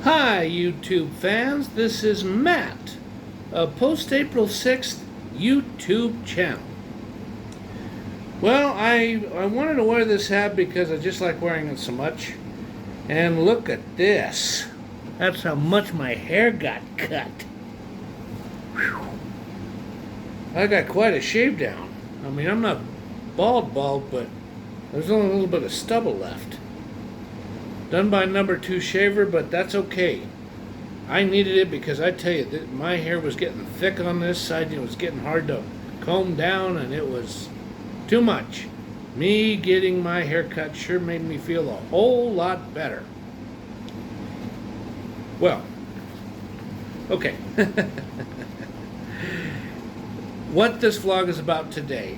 Hi, YouTube fans. This is Matt, a post-April 6th YouTube channel. Well, I wanted to wear this hat because I just like wearing it so much. And look at this. That's how much my hair got cut. Whew. I got quite a shave down. I mean, I'm not bald, but there's only a little bit of stubble left. Done by number 2 shaver, but that's okay. I needed it because I tell you that my hair was getting thick on this side. It was getting hard to comb down, and it was too much. Me getting my hair cut sure made me feel a whole lot better. Well, okay. What this vlog is about today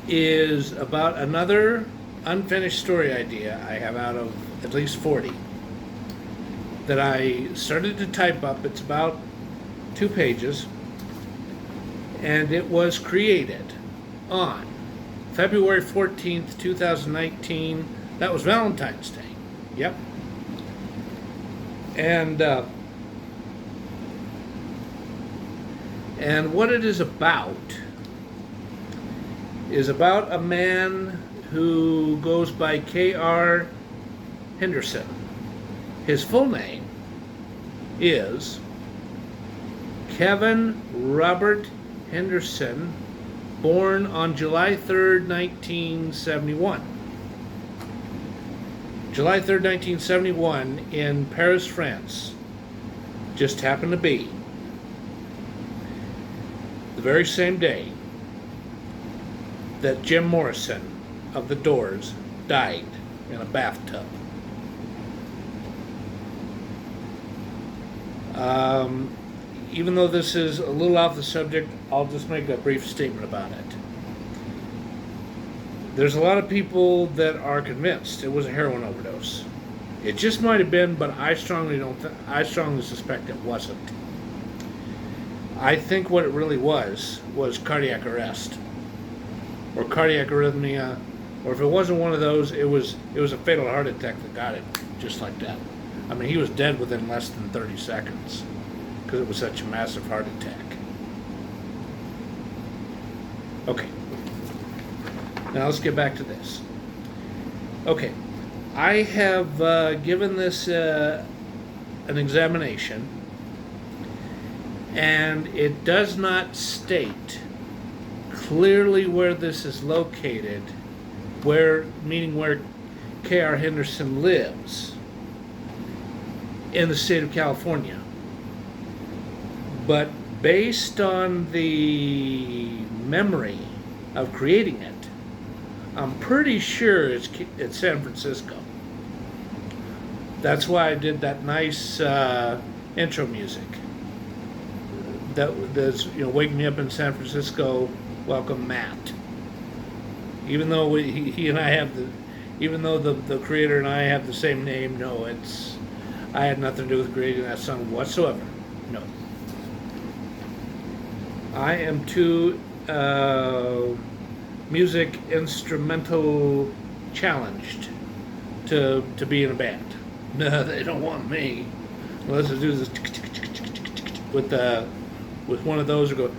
is about another unfinished story idea I have out of at least 40 that I started to type up. It's about 2 pages, and it was created on February 14th, 2019. That was Valentine's Day. Yep. And what it is about a man who goes by K.R. Henderson. His full name is Kevin Robert Henderson, born on July 3rd, 1971. July 3rd, 1971, in Paris, France. Just happened to be the very same day that Jim Morrison of The Doors died in a bathtub. Even though this is a little off the subject, I'll just make a brief statement about it. There's a lot of people that are convinced it was a heroin overdose. It just might have been, but I strongly suspect it wasn't. I think what it really was cardiac arrest, or cardiac arrhythmia, or if it wasn't one of those, it was a fatal heart attack that got him, just like that. I mean, he was dead within less than 30 seconds because it was such a massive heart attack. Okay. Now let's get back to this. Okay. I have given this an examination, and it does not state clearly where this is located, meaning where K.R. Henderson lives in the state of California. But based on the memory of creating it, I'm pretty sure it's San Francisco. That's why I did that nice intro music. That's wake me up in San Francisco, welcome Matt. Even though he and I have even though the creator and I have the same name, no, I had nothing to do with creating that song whatsoever. No. I am too music instrumental challenged to be in a band. No, they don't want me. Unless I do this with one of those or go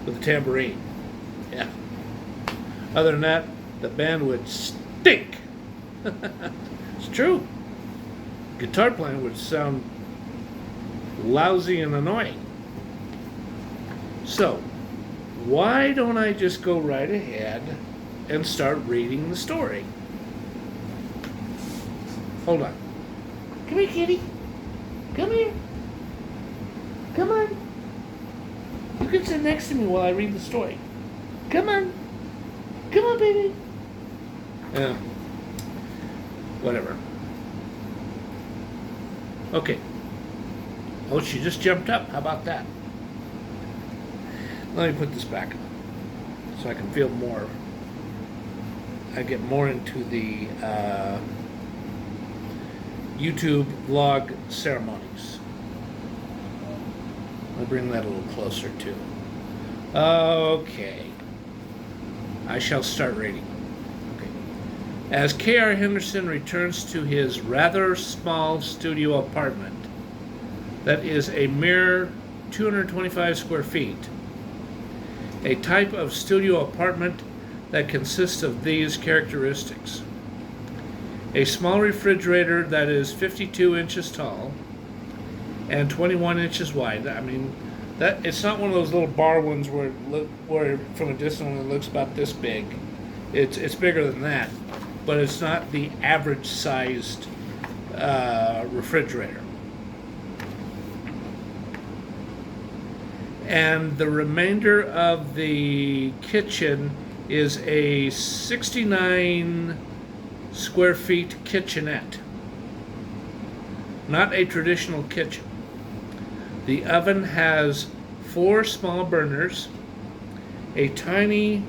with the tambourine. Yeah. Other than that, the band would stink. It's true. Guitar playing would sound lousy and annoying. So, why don't I just go right ahead and start reading the story? Hold on. Come here, kitty. Come here. Come on. You can sit next to me while I read the story. Come on. Come on, baby. Yeah. Whatever. Okay. Oh, she just jumped up. How about that? Let me put this back so I can feel more. I get more into the YouTube vlog ceremonies. I'll bring that a little closer too. Okay. I shall start reading. Okay. As K.R. Henderson returns to his rather small studio apartment that is a mere 225 square feet, a type of studio apartment that consists of these characteristics: a small refrigerator that is 52 inches tall and 21 inches wide. I mean, that it's not one of those little bar ones where from a distance it looks about this big. It's bigger than that, but it's not the average sized refrigerator. And the remainder of the kitchen is a 69 square feet kitchenette. Not a traditional kitchen. The oven has 4 small burners, a tiny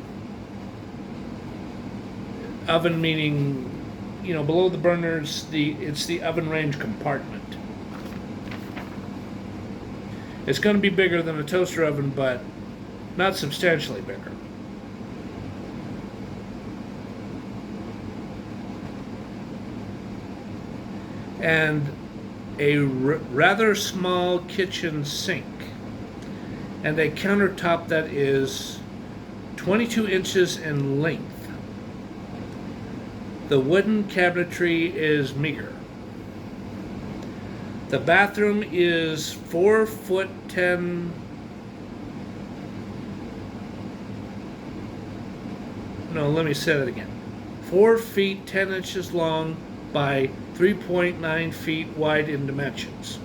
oven, meaning, below the burners, it's the oven range compartment. It's going to be bigger than a toaster oven, but not substantially bigger. And a rather small kitchen sink, and a countertop that is 22 inches in length. The wooden cabinetry is meager. The bathroom is 4'10". No, let me say that again. 4 feet 10 inches long by 3.9 feet wide in dimensions.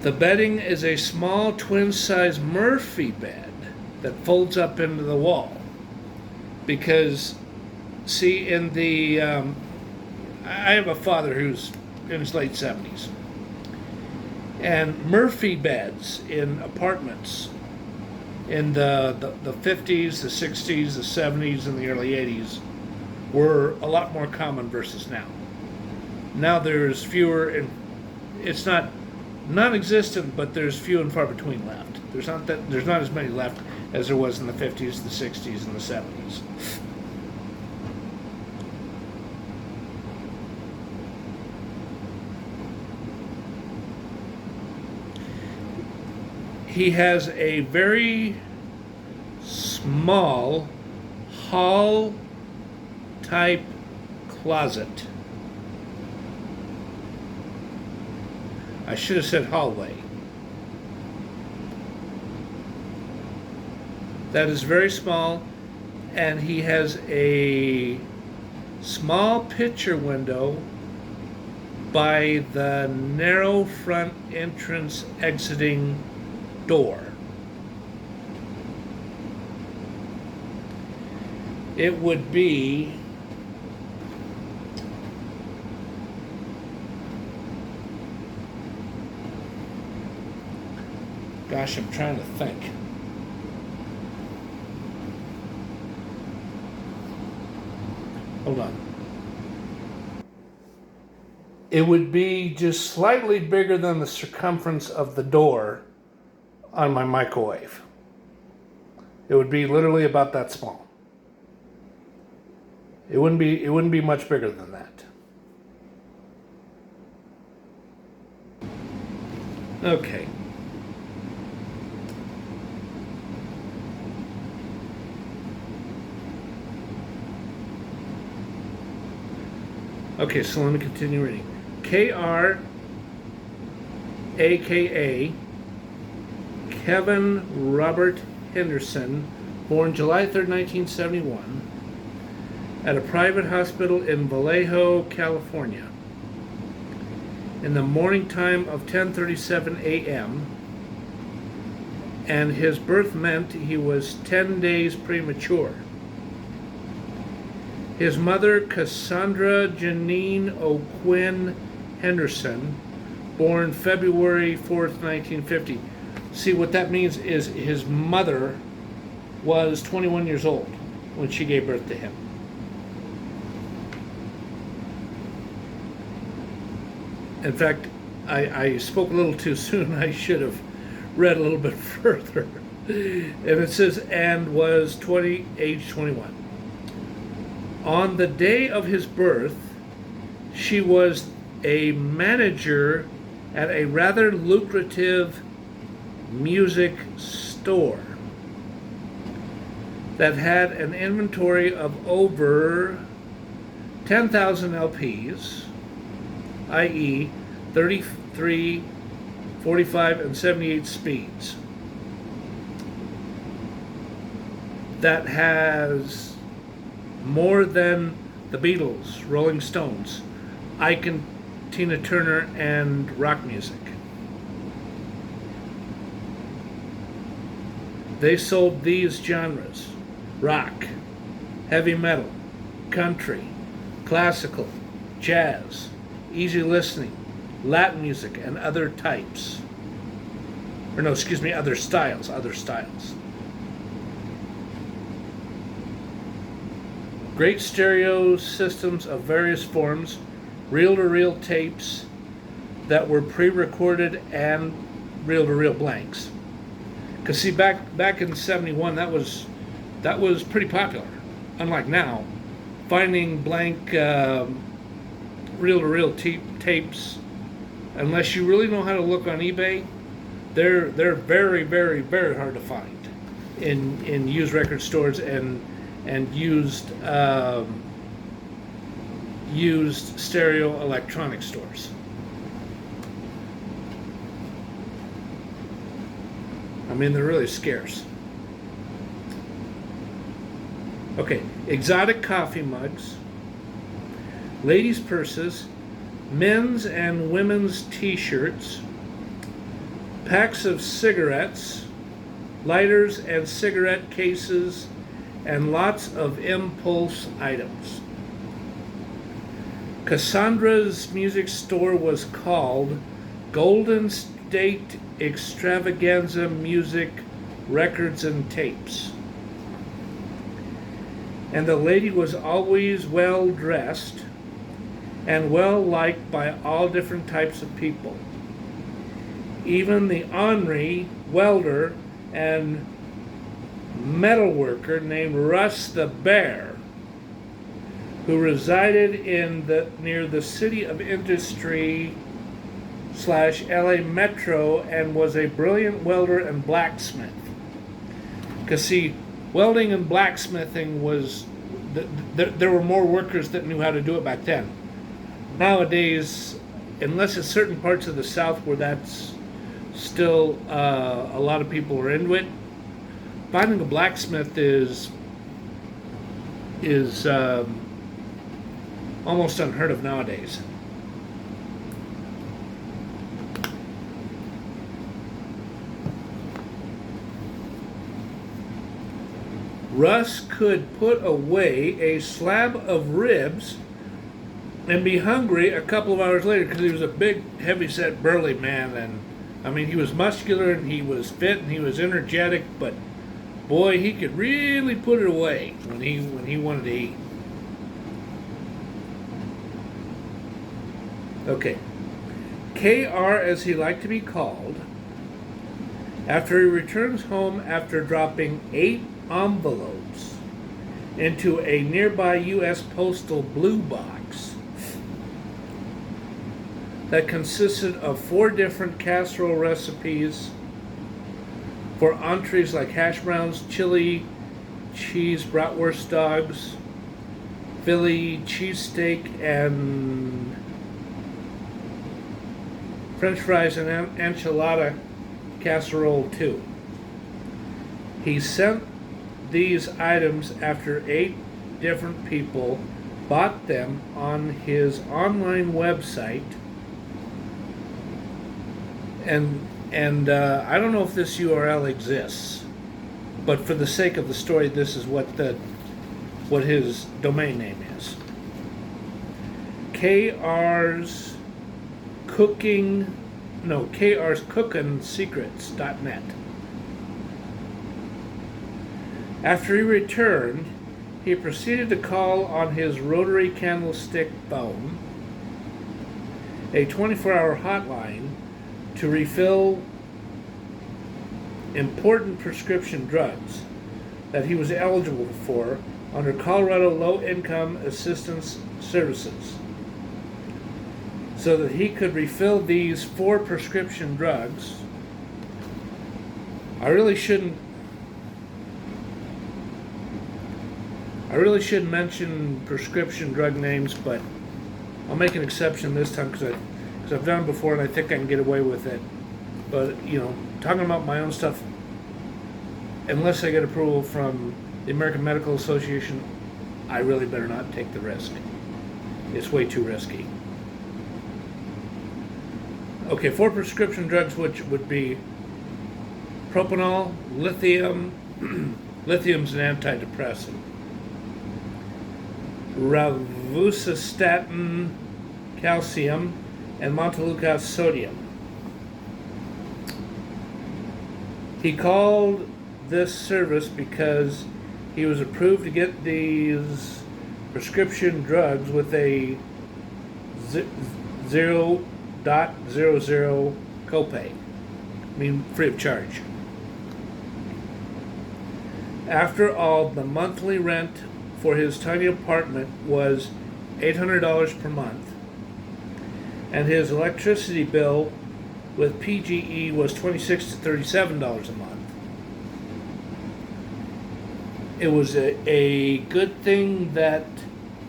The bedding is a small twin-size Murphy bed that folds up into the wall. Because, see, in the I have a father who's in his late 70s, and Murphy beds in apartments in the 50s, the 60s, the 70s, and the early 80s were a lot more common versus now. Now there's fewer, and it's not non-existent, but there's few and far between left. There's not as many left as there was in the 50s, the 60s, and the 70s. He has a very small hall type closet. I should have said hallway. That is very small, and he has a small picture window by the narrow front entrance exiting door. It would be gosh, I'm trying to think. Hold on. It would be just slightly bigger than the circumference of the door on my microwave. It would be literally about that small. It wouldn't be much bigger than that. Okay. Okay, so let me continue reading. K.R. a.k.a. Kevin Robert Henderson, born July 3rd, 1971, at a private hospital in Vallejo, California. In the morning time of 10:37 a.m., and his birth meant he was 10 days premature. His mother, Cassandra Janine O'Quinn Henderson, born February 4th, 1950. See, what that means is his mother was 21 years old when she gave birth to him. In fact, I spoke a little too soon. I should have read a little bit further. And it says, and was age 21. On the day of his birth, she was a manager at a rather lucrative music store that had an inventory of over 10,000 LPs, i.e. 33, 45, and 78 speeds. That has more than the Beatles, Rolling Stones, Ike, Tina Turner, and rock music. They sold these genres: rock, heavy metal, country, classical, jazz, easy listening, Latin music, and other types. Or no, excuse me, other styles. Great stereo systems of various forms, reel-to-reel tapes that were pre-recorded, and reel-to-reel blanks. Because see, back in '71, that was pretty popular. Unlike now, finding blank reel-to-reel tapes, unless you really know how to look on eBay, they're very, very, very hard to find in used record stores and used used stereo electronic stores. I mean, they're really scarce. Okay, exotic coffee mugs, ladies' purses, men's and women's t-shirts, packs of cigarettes, lighters and cigarette cases, and lots of impulse items. Cassandra's music store was called Golden State Extravaganza Music Records and Tapes. And the lady was always well dressed and well liked by all different types of people. Even the ornery welder and metal worker named Russ the Bear, who resided near the City of Industry / LA Metro and was a brilliant welder and blacksmith. Because see, welding and blacksmithing was, there were more workers that knew how to do it back then. Nowadays, unless it's certain parts of the South where that's still, a lot of people are into it, finding a blacksmith is almost unheard of nowadays. Russ could put away a slab of ribs and be hungry a couple of hours later because he was a big, heavy-set, burly man. And I mean, he was muscular and he was fit and he was energetic, but boy, he could really put it away when he wanted to eat. Okay. KR, as he liked to be called, after he returns home after dropping 8 envelopes into a nearby U.S. postal blue box that consisted of 4 different casserole recipes for entrees like hash browns, chili, cheese, bratwurst dogs, Philly cheesesteak, and French fries and enchilada casserole too. He sent these items after 8 different people bought them on his online website, and I don't know if this URL exists, but for the sake of the story, this is what his domain name is. KR'sCookingSecrets.net. After he returned, he proceeded to call on his rotary candlestick phone, a 24-hour hotline, to refill important prescription drugs that he was eligible for under Colorado Low-Income Assistance Services, so that he could refill these 4 prescription drugs. I really shouldn't mention prescription drug names, but I'll make an exception this time because I've done it before and I think I can get away with it. But, talking about my own stuff, unless I get approval from the American Medical Association, I really better not take the risk. It's way too risky. Okay, 4 prescription drugs, which would be propanol, lithium, lithium's an antidepressant, rosuvastatin, calcium, and Montelukast sodium. He called this service because he was approved to get these prescription drugs with a 0.00 copay. I mean, free of charge. After all, the monthly rent for his tiny apartment was $800 per month, and his electricity bill with PGE was $26 to $37 a month. It was a good thing that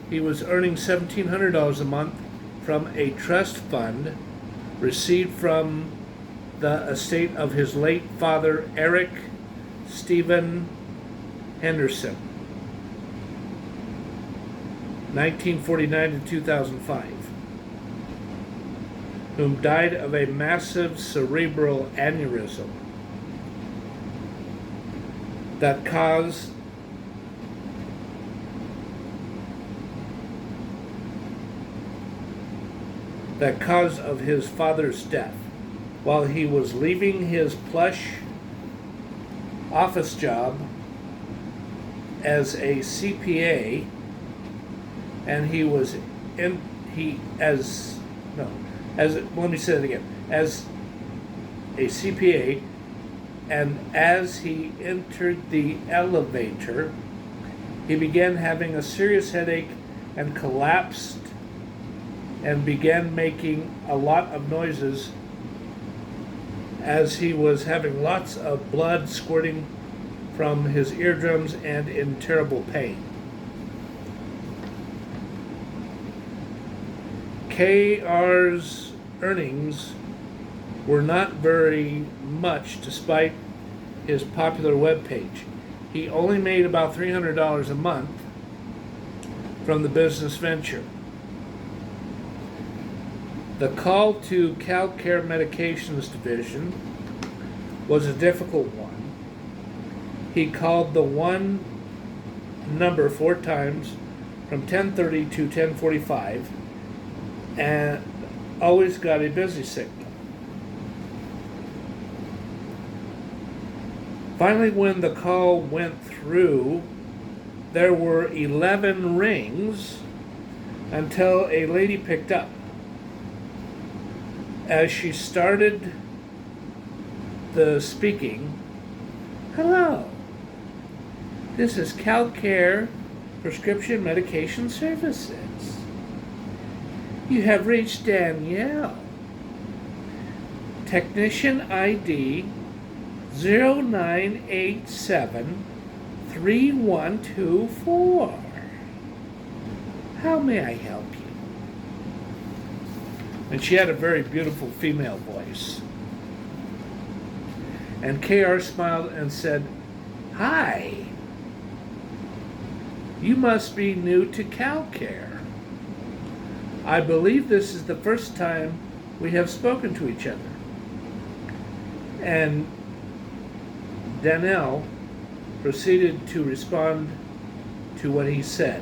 he was earning $1,700 a month from a trust fund received from the estate of his late father, Eric Stephen Henderson, 1949 to 2005, whom died of a massive cerebral aneurysm that caused of his father's death while he was leaving his plush office job as a CPA, and he was in he as no as let me say it again, as a CPA, and as he entered the elevator he began having a serious headache and collapsed and began making a lot of noises as he was having lots of blood squirting from his eardrums and in terrible pain. KR's earnings were not very much despite his popular webpage. He only made about $300 a month from the business venture. The call to CalCare Medications Division was a difficult one. He called the one number 4 times from 10:30 to 10:45 and always got a busy signal. Finally, when the call went through, there were 11 rings until a lady picked up. As she started the speaking, "Hello, this is CalCare Prescription Medication Services. You have reached Danielle. Technician ID 09873124. How may I help you?" And she had a very beautiful female voice. And KR smiled and said, "Hi, you must be new to CalCare. I believe this is the first time we have spoken to each other." And Danielle proceeded to respond to what he said.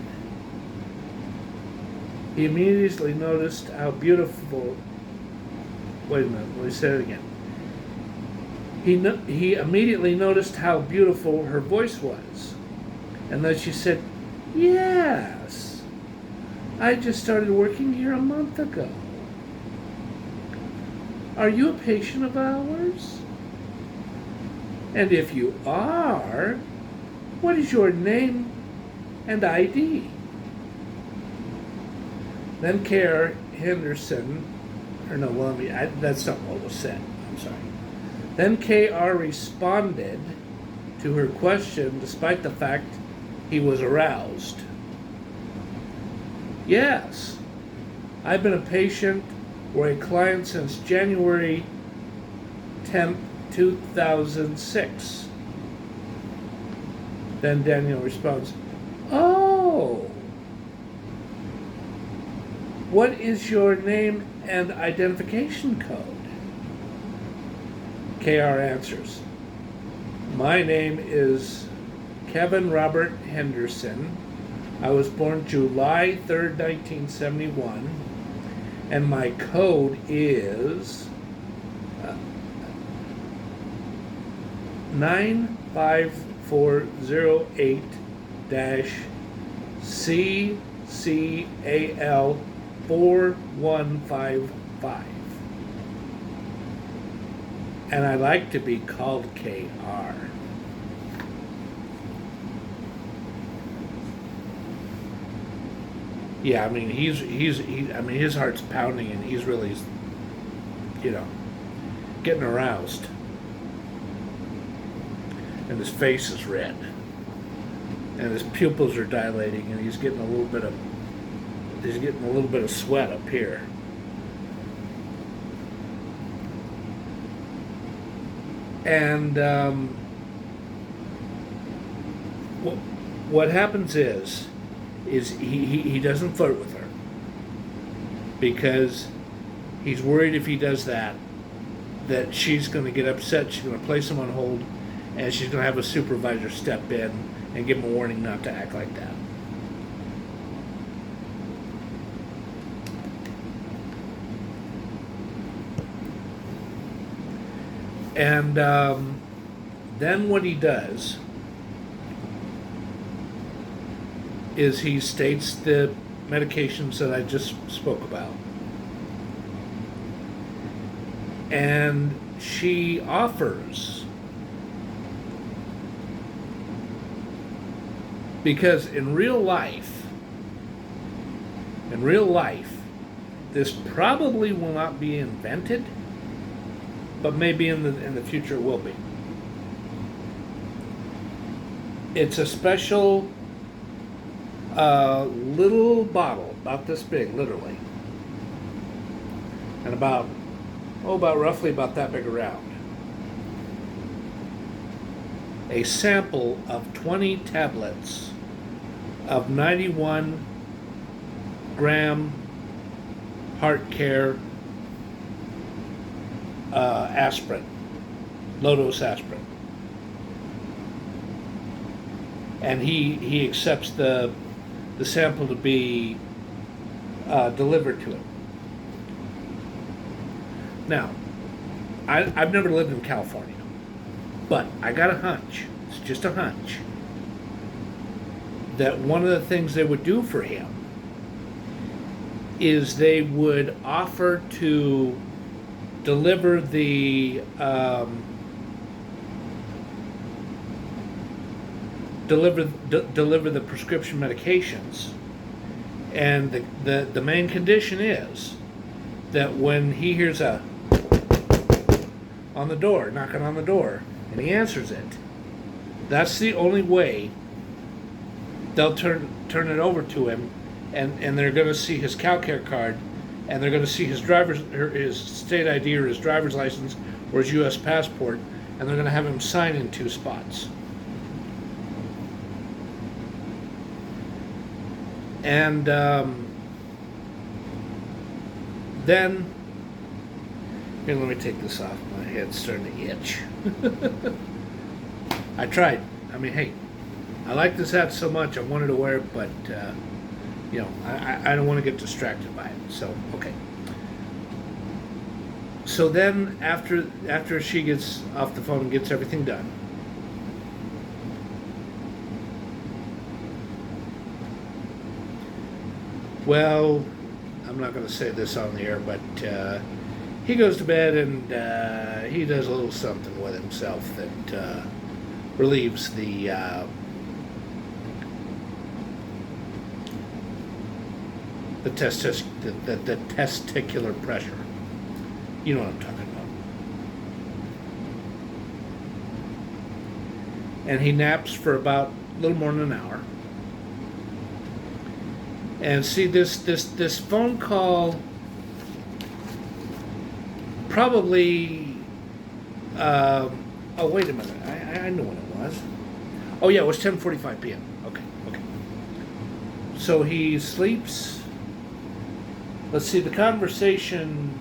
He immediately noticed how beautiful. Wait a minute, let me say it again. He immediately noticed how beautiful her voice was, and then she said, "Yes, I just started working here a month ago. Are you a patient of ours? And if you are, what is your name and ID?" Then KR Henderson, that's not what was said, I'm sorry. Then KR responded to her question despite the fact he was aroused. "Yes, I've been a patient or a client since January 10th, 2006. Then Daniel responds, "Oh, what is your name and identification code?" KR answers, "My name is Kevin Robert Henderson. I was born July 3rd, 1971, and my code is 95408-CCAL 4155. And I like to be called KR." Yeah, I mean his heart's pounding and he's really, getting aroused. And his face is red. And his pupils are dilating and he's getting a little bit of he's getting a little bit of sweat up here. And what happens is he doesn't flirt with her because he's worried if he does that she's going to get upset, she's going to place him on hold, and she's going to have a supervisor step in and give him a warning not to act like that. And then what he does is he states the medications that I just spoke about. And she offers, because in real life, this probably will not be invented, but maybe in the future it will be. It's a special little bottle, about this big, literally, and about roughly about that big around. A sample of 20 tablets of 91 gram heart care aspirin, low-dose aspirin. And he accepts the sample to be delivered to him. Now, I've never lived in California, but I got a hunch, it's just a hunch, that one of the things they would do for him is they would offer to deliver the deliver the prescription medications, and the main condition is that when he hears a on the door, knocking on the door, and he answers it, that's the only way they'll turn it over to him, and they're going to see his CalCare card, and they're going to see his his state ID or his driver's license or his U.S. passport, and they're going to have him sign in 2 spots. And then, here, let me take this off. My head's starting to itch. I tried. I mean, hey, I like this hat so much, I wanted to wear it, but, you know, I don't want to get distracted by it. So, okay. So then, after she gets off the phone and gets everything done, well, I'm not going to say this on the air, but he goes to bed and he does a little something with himself that relieves the testicular pressure. You know what I'm talking about. And he naps for about a little more than an hour. And see, this phone call probably, oh, wait a minute, I know what it was. Oh yeah, it was 10:45 p.m. Okay. So he sleeps. Let's see, the conversation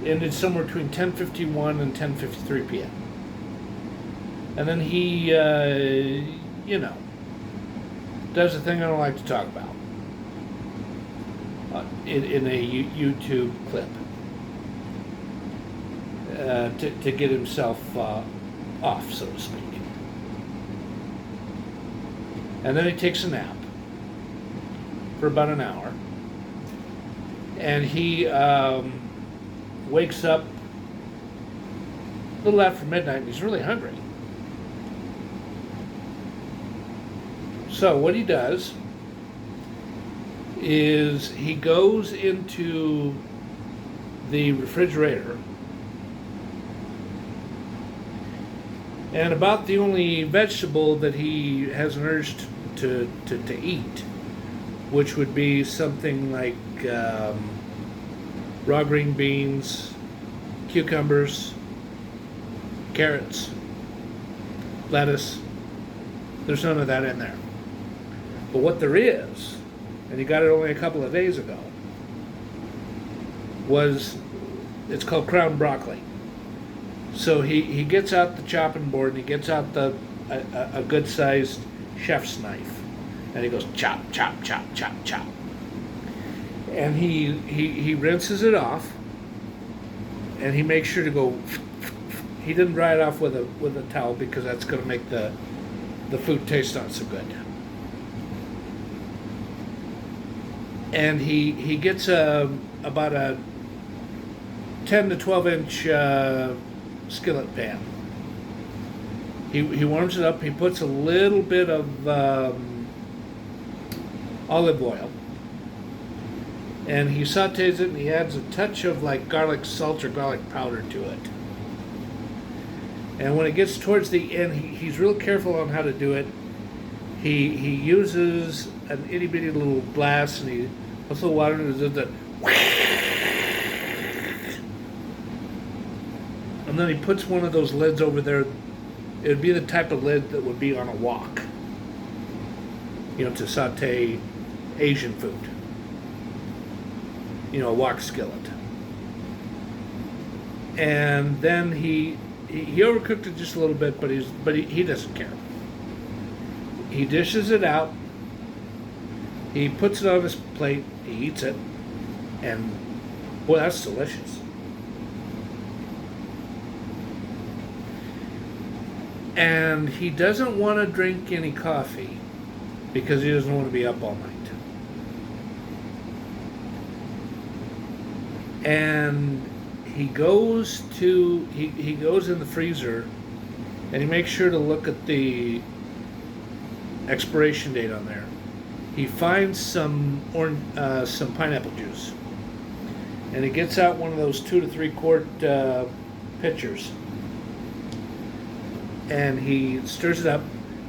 ended somewhere between 10:51 and 10:53 p.m. And then he, you know, does a thing I don't like to talk about in a YouTube clip to get himself off, so to speak. And then he takes a nap for about an hour, and he wakes up a little after midnight, and he's really hungry. So what he does is he goes into the refrigerator, and about the only vegetable that he has an urge to eat which would be something like raw green beans, cucumbers, carrots, lettuce. There's none of that in there. But what there is, and he got it only a couple of days ago, it's called crown broccoli. So he gets out the chopping board and he gets out a good sized chef's knife, and he goes chop, chop, chop, chop, chop, and he rinses it off, and he makes sure to go. He didn't dry it off with a towel because that's going to make the food taste not so good. And he gets about a 10 to 12 inch skillet pan. He warms it up. He puts a little bit of olive oil, and he sautés it, and he adds a touch of like garlic salt or garlic powder to it. And when it gets towards the end, he's real careful on how to do it. He uses an itty bitty little glass, and he puts a little water in it, and then he puts one of those lids over there. It would be the type of lid that would be on a wok, to saute Asian food. A wok skillet. And then he overcooked it just a little bit, but he doesn't care. He dishes it out. He puts it on his plate. He eats it, and boy, that's delicious. And he doesn't want to drink any coffee because he doesn't want to be up all night. And he goes in the freezer, and he makes sure to look at the expiration date on there. He finds some pineapple juice, and he gets out one of those 2 to 3 quart pitchers, and he stirs it up,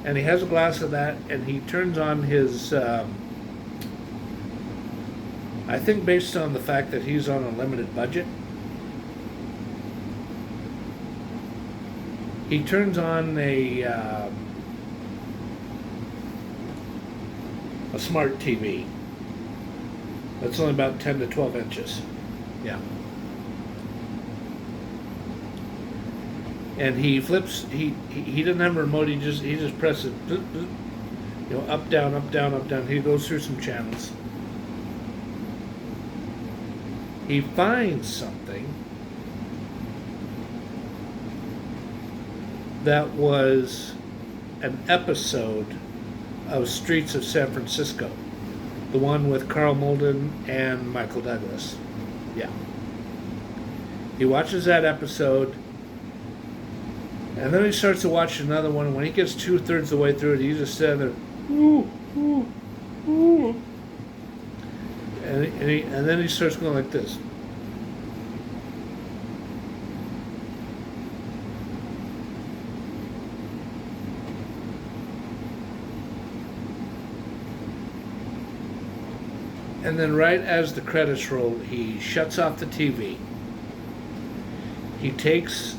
and he has a glass of that, and he turns on his I think based on the fact that he's on a limited budget, he turns on a smart TV. That's only about 10 to 12 inches. Yeah. And he flips. He doesn't have a remote. He just presses, up, down, up, down, up, down. He goes through some channels. He finds something that was an episode of Streets of San Francisco, the one with Carl Malden and Michael Douglas. Yeah. He watches that episode, and then he starts to watch another one, and when he gets 2/3 of the way through it, he's just sitting there, ooh, ooh, ooh. And then he starts going like this. And then right as the credits roll, he shuts off the TV. He takes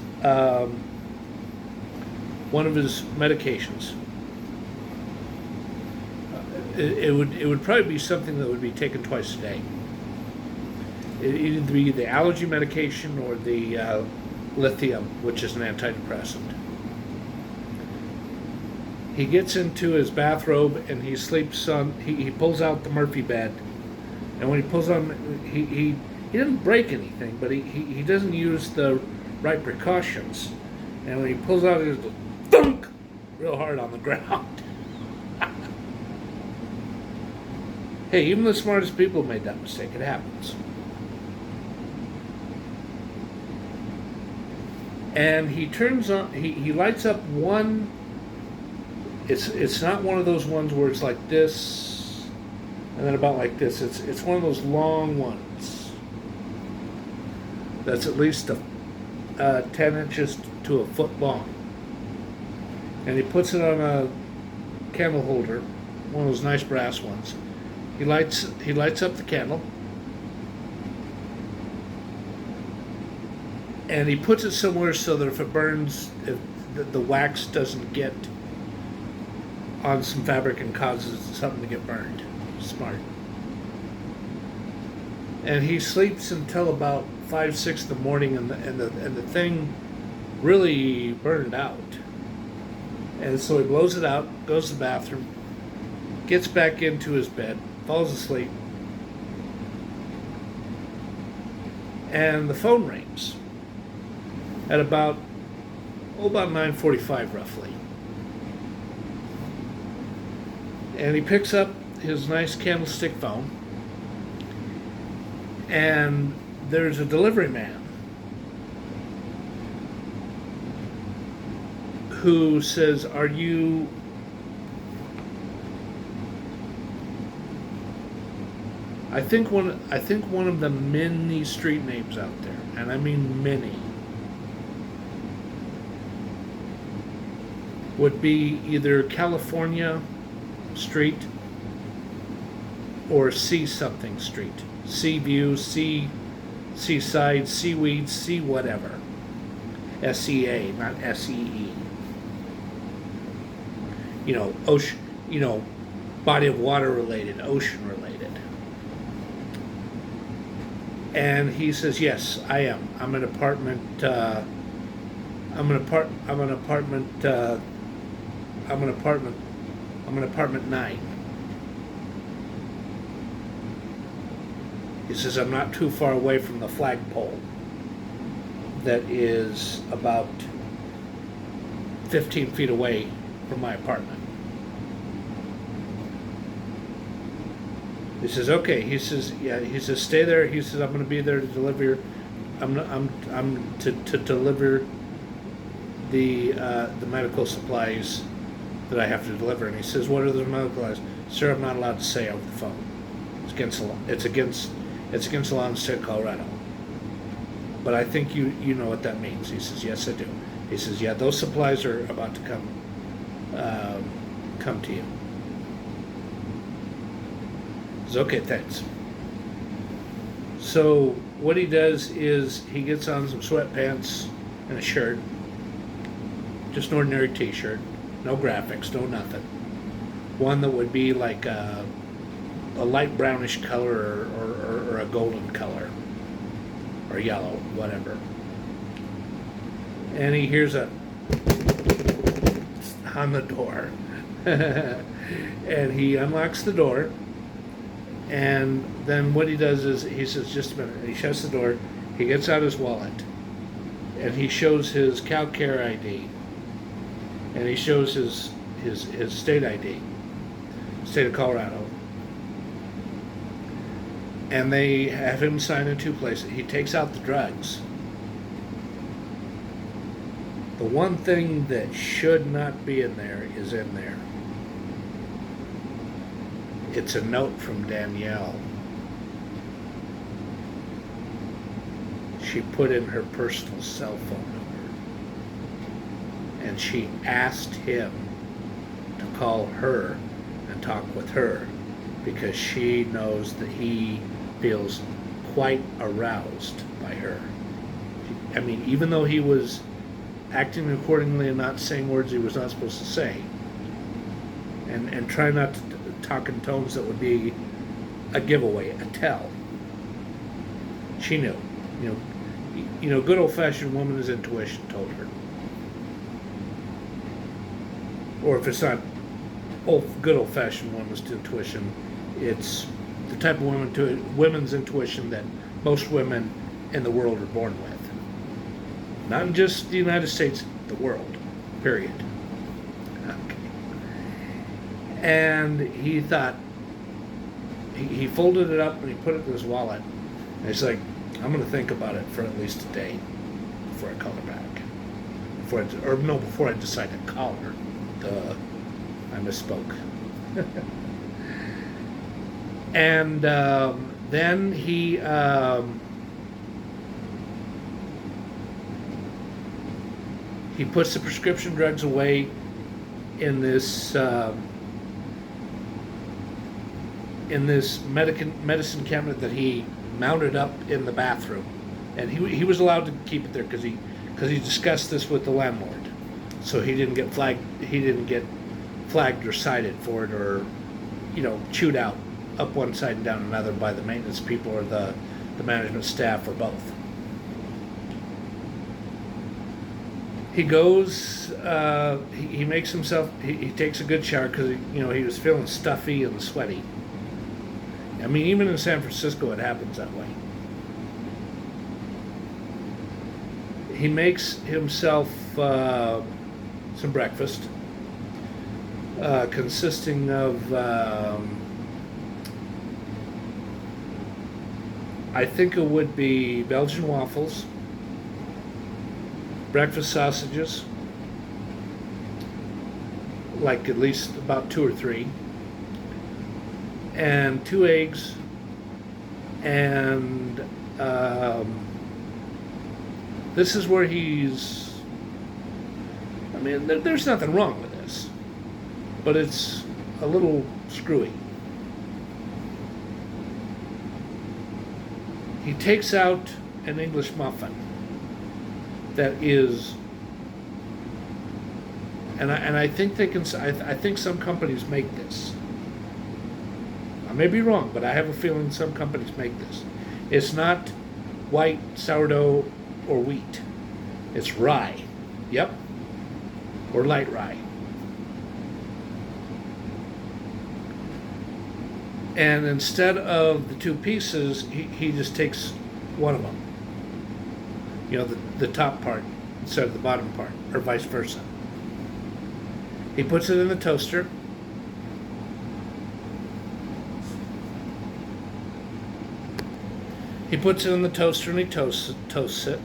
one of his medications. It would probably be something that would be taken twice a day. It'd either be the allergy medication or the lithium, which is an antidepressant. He gets into his bathrobe and he sleeps on. He pulls out the Murphy bed, and when he pulls on, he doesn't break anything, but he doesn't use the right precautions. And when he pulls out, it goes thunk real hard on the ground. Hey, even the smartest people made that mistake. It happens. And he turns on. He lights up one. It's not one of those ones where it's like this, and then about like this. It's one of those long ones. That's at least 10 inches to a foot long. And he puts it on a candle holder, one of those nice brass ones. He lights up the candle, and he puts it somewhere so that if it burns, if the wax doesn't get on some fabric and causes something to get burned. Smart. And he sleeps until about 5, 6 in the morning, and the thing really burned out. And so he blows it out, goes to the bathroom, gets back into his bed, falls asleep, and the phone rings at about 9:45 roughly. And he picks up his nice candlestick phone, and there's a delivery man who says, "Are you?" I think one of the many street names out there, and I mean many, would be either California Street or Sea something Street. Sea View, Seaside, Seaweed, Sea whatever. SEA, not SEE. Ocean, body of water related, ocean related. And he says, "Yes, I am. I'm an apartment 9. He says, "I'm not too far away from the flagpole that is about 15 feet away from my apartment." He says, "Okay." He says, "Yeah." He says, "Stay there." He says, "I'm going to be there to deliver. I'm to deliver the medical supplies that I have to deliver." And he says, "What are the medical supplies?" "Sir, I'm not allowed to say over the phone. It's against the law. It's against the law in the state of Colorado. But I think you know what that means." He says, "Yes, I do." He says, "Yeah, those supplies are about to come to you." He says, "Okay, thanks." So what he does is he gets on some sweatpants and a shirt, just an ordinary t-shirt, no graphics, no nothing. One that would be like a light brownish color or a golden color or yellow, whatever. And he hears a on the door. And he unlocks the door, and then what he does is he says, "Just a minute." And he shuts the door. He gets out his wallet, and he shows his CalCare ID, and he shows his state ID, state of Colorado. And they have him sign in 2 places. He takes out the drugs. The one thing that should not be in there is in there. It's a note from Danielle. She put in her personal cell phone number, and she asked him to call her and talk with her because she knows that he feels quite aroused by her. I mean, even though he was acting accordingly and not saying words he was not supposed to say, and try not to talk in tones that would be a giveaway, a tell. She knew. Good old-fashioned woman's intuition told her. Or if it's not good old-fashioned woman's intuition, it's the type of women's intuition that most women in the world are born with. Not in just the United States, the world. Period. Okay. And he thought, he folded it up and he put it in his wallet. And he's like, "I'm going to think about it for at least a day before I call her back. Before I decide to call her." Duh. I misspoke. And then he puts the prescription drugs away in this in this medicine cabinet that he mounted up in the bathroom, and he was allowed to keep it there because he discussed this with the landlord, so he didn't get flagged. He didn't get flagged or cited for it, or chewed out up one side and down another by the maintenance people or the management staff or both. He goes, he makes himself, he takes a good shower because he was feeling stuffy and sweaty. I mean, even in San Francisco it happens that way. He makes himself some breakfast consisting of I think it would be Belgian waffles, breakfast sausages, like at least about 2 or 3, and 2 eggs, and this is where he's, I mean, there's nothing wrong with this, but it's a little screwy. He takes out an English muffin that is, and I think they can. I think some companies make this. I may be wrong, but I have a feeling some companies make this. It's not white sourdough or wheat. It's rye. Yep. Or light rye. And instead of the 2 pieces, he just takes one of them. The top part instead of the bottom part, or vice versa. He puts it in the toaster. He puts it in the toaster and he toasts it.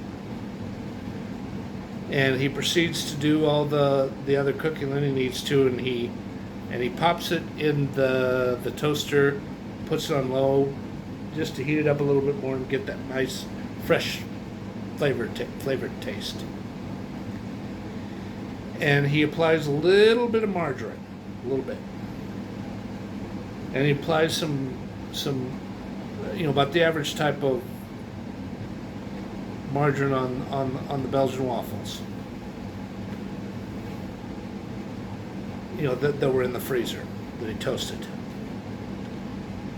And he proceeds to do all the other cooking that he needs to, and he pops it in the toaster, puts it on low, just to heat it up a little bit more and get that nice, fresh flavored taste. And he applies a little bit of margarine, a little bit, and he applies some about the average type of margarine on the Belgian waffles. That were in the freezer that he toasted.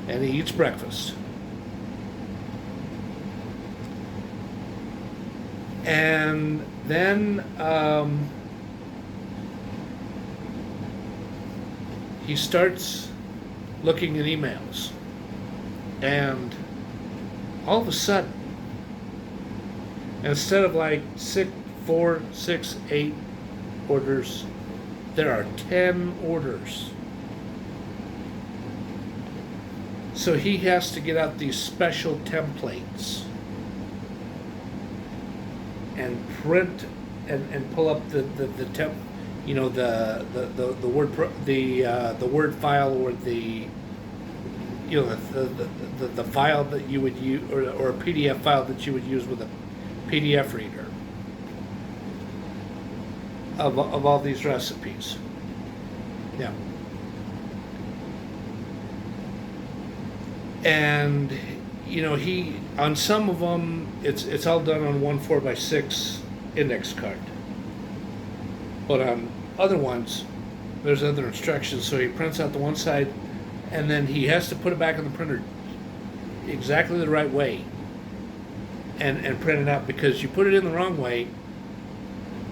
And he eats breakfast. And then he starts looking at emails. And all of a sudden, instead of like 4, 6, 8 orders, there are 10 orders. So he has to get out these special templates and print and pull up the temp, the word file, or the file that you would use, or a PDF file that you would use with a PDF reader of all these recipes. Yeah. And he, on some of them, it's all done on one 4x6 index card, but on other ones there's other instructions. So he prints out the one side, and then he has to put it back in the printer exactly the right way and print it out, because you put it in the wrong way,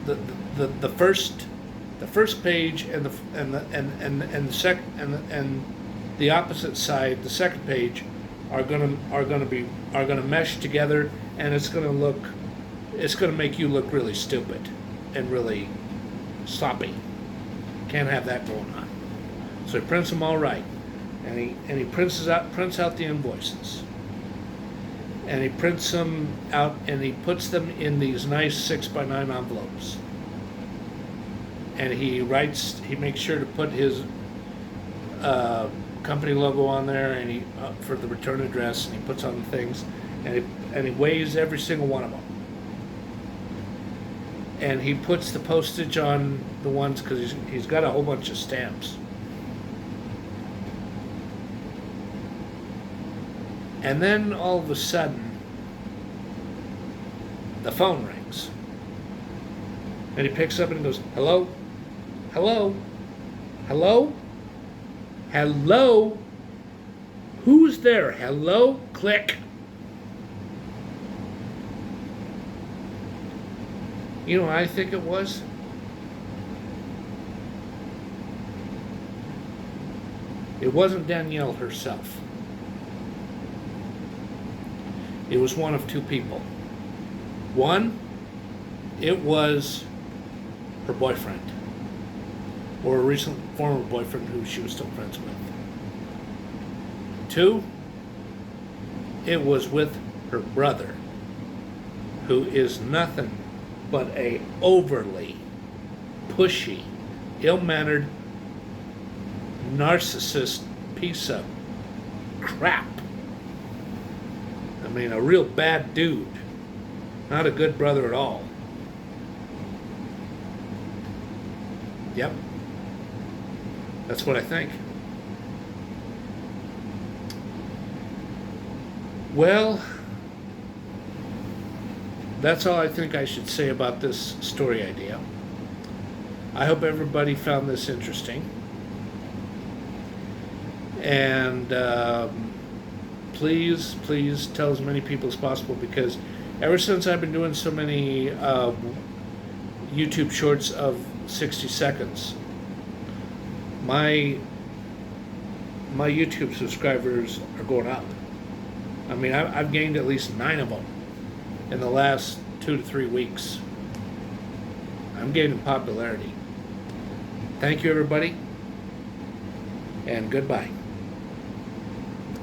the first page and the second and the opposite side, the second page, are gonna mesh together, and it's gonna make you look really stupid and really sloppy. Can't have that going on. So he prints them all right, and he prints out the invoices, and he prints them out, and he puts them in these nice 6x9 envelopes, and he makes sure to put his company logo on there, and he for the return address, and he puts on the things, and he weighs every single one of them, and he puts the postage on the ones, because he's got a whole bunch of stamps, And then all of a sudden, the phone rings. And he picks up and goes, hello? Hello? Hello? Hello? Who's there? Hello? Click. You know what I think it was? It wasn't Danielle herself. It was one of two people. One, it was her boyfriend, or a recent former boyfriend who she was still friends with. Two, it was with her brother, who is nothing but a overly pushy, ill-mannered, narcissist piece of crap. I mean, a real bad dude. Not a good brother at all. Yep. That's what I think. Well, that's all I think I should say about this story idea. I hope everybody found this interesting. And please tell as many people as possible, because ever since I've been doing so many YouTube shorts of 60 seconds, my YouTube subscribers are going up. I mean, I've gained at least 9 of them in the last 2 to 3 weeks. I'm gaining popularity. Thank you, everybody, and goodbye.